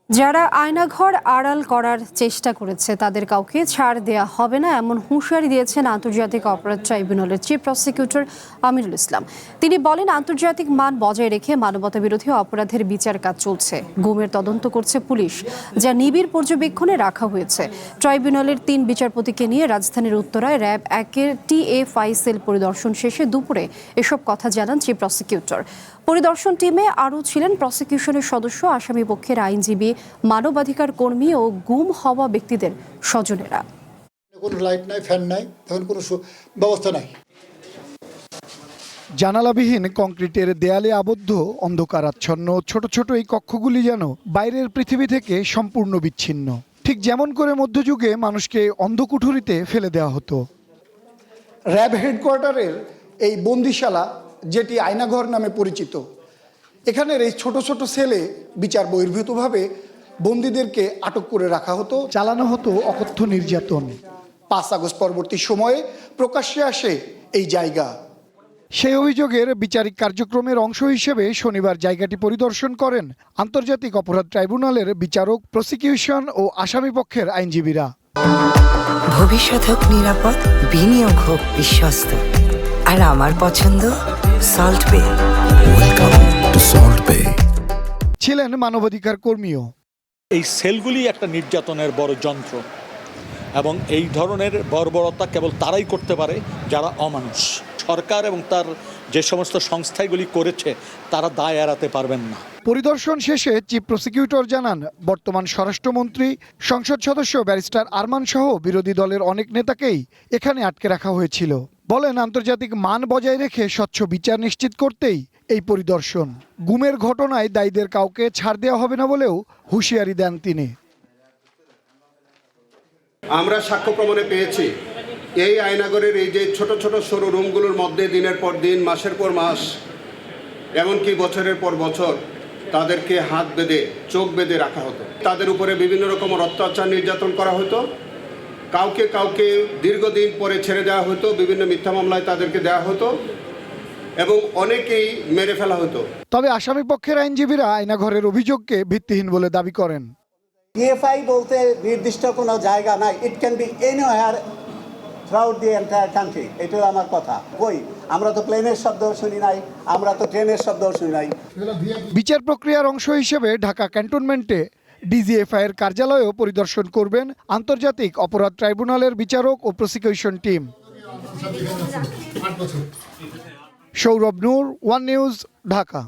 যারা আয়নাঘর আড়াল করার চেষ্টা করেছে তাদের কাউকে ছাড় দেয়া হবে না, এমন হুঁশিয়ারি দিয়েছেন আন্তর্জাতিক অপরাধ ট্রাইব্যুনালের চিফ প্রসিকিউটর আমিরুল ইসলাম। তিনি বলেন, আন্তর্জাতিক মান বজায় রেখে মানবতাবিরোধী অপরাধের বিচার কাজ চলছে। গুমের তদন্ত করছে পুলিশ, যা নিবিড় পর্যবেক্ষণে রাখা হয়েছে। ট্রাইব্যুনালের 3 বিচারপতিকে নিয়ে রাজধানীর উত্তরায় র্যাব 1-এর TFI সেল পরিদর্শন শেষে দুপুরে এসব কথা জানান চিফ প্রসিকিউটর। পরিদর্শন টিমে আরও ছিলেন প্রসিকিউশনের সদস্য, আসামি পক্ষের আইনজীবী, মানবাধিকার কর্মী ও গুম হওয়া ব্যক্তিদের স্বজনেরা। কোনো লাইট নাই, ফ্যান নাই, তখন কোনো ব্যবস্থা নাই। জানালাবিহীন কংক্রিটের দেয়ালে আবদ্ধ অন্ধকারাচ্ছন্ন ছোট ছোট এই কক্ষগুলি যেন বাইরের পৃথিবী থেকে সম্পূর্ণ বিচ্ছিন্ন। ঠিক যেমন করে মধ্যযুগে মানুষকে অন্ধকুঠুরিতে ফেলে দেওয়া হতো। র্যাব হেডকোয়ার্টারের এই বন্দিশালা, যেটি আয়নাঘর নামে পরিচিত, এখানের এই ছোট ছোট সেলে বিচার বহির্ভূতভাবে বন্দীদেরকে আটক করে রাখা হতো, চালানো হতো অকথ্য নির্যাতন। 5 আগস্ট পরবর্তী সময়ে প্রকাশ্যে আসে এই জায়গা। সেই অভিযোগের বিচারিক কার্যক্রমের অংশ হিসেবে শনিবার জায়গাটি পরিদর্শন করেন আন্তর্জাতিক অপরাধ ট্রাইব্যুনালের বিচারক, প্রসিকিউশন ও আসামি পক্ষের আইনজীবীরা। ভবিষ্যৎ হোক নিরাপদ, বিনিয়োগ হোক বিশ্বস্ত, আর আমার পছন্দ সল্ট বে। ওয়েলকাম টু সল্ট বে। ছিলেন মানবাধিকার কর্মীও। এই সেলগুলি একটা নির্যাতনের বড় যন্ত্র, এবং এই ধরনের বর্বরতা কেবল তারাই করতে পারে যারা অমানুষ। সরকার এবং তার যে সমস্ত সংস্থাগুলি করেছে তারা দায় এড়াতে পারবেন না। পরিদর্শন শেষে চিফ প্রসিকিউটর জানান, বর্তমান স্বরাষ্ট্রমন্ত্রী, সংসদ সদস্য ব্যারিস্টার আরমান সহ বিরোধী দলের অনেক নেতাকেই এখানে আটকে রাখা হয়েছিল। বলেন, আন্তর্জাতিক মান বজায় রেখে স্বচ্ছ বিচার নিশ্চিত করতেই এই পরিদর্শন। গুমের ঘটনায় দায়ীদের কাউকে ছাড় দেওয়া হবে না বলেও হুঁশিয়ারি দেন তিনি। আমরা সাক্ষ্য প্রমাণে পেয়েছি এই আয়নাগরের এই যে ছোট ছোট সরু রুমগুলোর মধ্যে দিনের পর দিন, মাসের পর মাস, এমনকি বছরের পর বছর তাদেরকে হাত বেঁধে, চোখ বেঁধে রাখা হতো। তাদের উপরে বিভিন্ন রকমের অত্যাচার, নির্যাতন করা হতো। কাউকে কাউকে দীর্ঘদিন পরে ছেড়ে দেওয়া হতো, বিভিন্ন মিথ্যা মামলায় তাদেরকে দেওয়া হতো, এবং অনেকেই মেরে ফেলা হতো। তবে আসামি পক্ষের আইনজীবীরা আয়নাঘরের অভিযোগকে ভিত্তিহীন বলে দাবি করেন। TFI বলতে নির্দিষ্ট কোনো জায়গা নাই, it can be anywhere throughout the entire country. এটাও আমার কথা। আমরা তো প্লেনের শব্দও শুনি নাই, আমরা তো ট্রেনের শব্দও শুনি নাই। বিচার প্রক্রিয়ার অংশ হিসেবে ঢাকা ক্যান্টনমেন্টে DGFI এর কার্যালয়েও পরিদর্শন করবেন আন্তর্জাতিক অপরাধ ট্রাইব্যুনালের বিচারক ও প্রসিকিউশন টিম। সৌরভ নূর, ওয়ান নিউজ, ঢাকা।